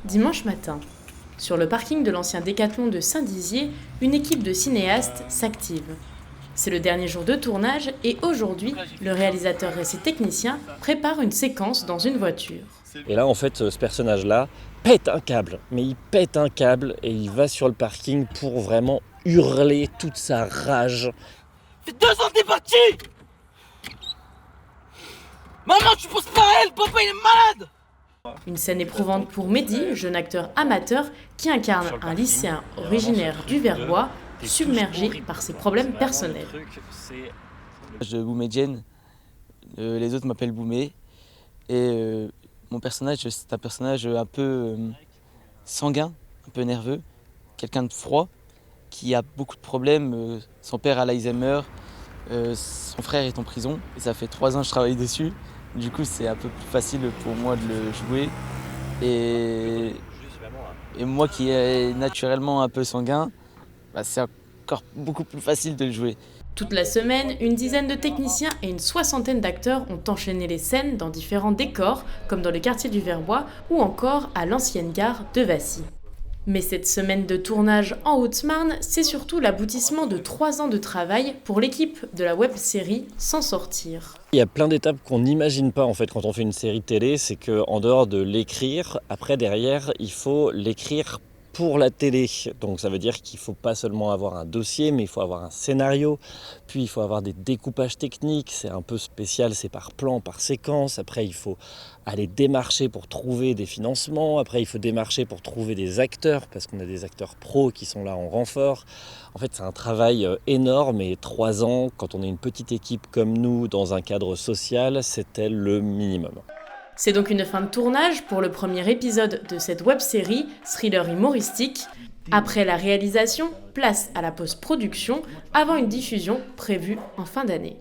Dimanche matin, sur le parking de l'ancien Décathlon de Saint-Dizier, une équipe de cinéastes s'active. C'est le dernier jour de tournage et aujourd'hui, le réalisateur et ses techniciens préparent une séquence dans une voiture. Et là, en fait, ce personnage-là pète un câble. Mais il pète un câble et il va sur le parking pour vraiment hurler toute sa rage. C'est 2 ans que t'es parti. Maman, tu penses pas à elle, papa il est malade. Une scène éprouvante pour Mehdi, jeune acteur amateur qui incarne un lycéen originaire du Verbois, submergé par ses problèmes personnels. Je Boumedienne, les autres m'appellent Boumé. Et mon personnage, c'est un personnage un peu sanguin, un peu nerveux, quelqu'un de froid, qui a beaucoup de problèmes. Son père a l'Alzheimer, son frère est en prison. Et ça fait 3 ans que je travaille dessus. Du coup, c'est un peu plus facile pour moi de le jouer. Et moi qui est naturellement un peu sanguin, c'est encore beaucoup plus facile de le jouer. Toute la semaine, une dizaine de techniciens et une soixantaine d'acteurs ont enchaîné les scènes dans différents décors, comme dans le quartier du Verbois ou encore à l'ancienne gare de Vassy. Mais cette semaine de tournage en Haute-Marne, c'est surtout l'aboutissement de 3 ans de travail pour l'équipe de la web-série S'en sortir. Il y a plein d'étapes qu'on n'imagine pas en fait quand on fait une série télé, c'est qu'en dehors de l'écrire, après derrière, il faut l'écrire pour la télé. Donc ça veut dire qu'il ne faut pas seulement avoir un dossier, mais il faut avoir un scénario, puis il faut avoir des découpages techniques, c'est un peu spécial, c'est par plan, par séquence. Après il faut aller démarcher pour trouver des financements, après il faut démarcher pour trouver des acteurs, parce qu'on a des acteurs pros qui sont là en renfort. En fait c'est un travail énorme et 3 ans, quand on est une petite équipe comme nous, dans un cadre social, c'était le minimum. C'est donc une fin de tournage pour le premier épisode de cette web-série, thriller humoristique. Après la réalisation, place à la post-production, avant une diffusion prévue en fin d'année.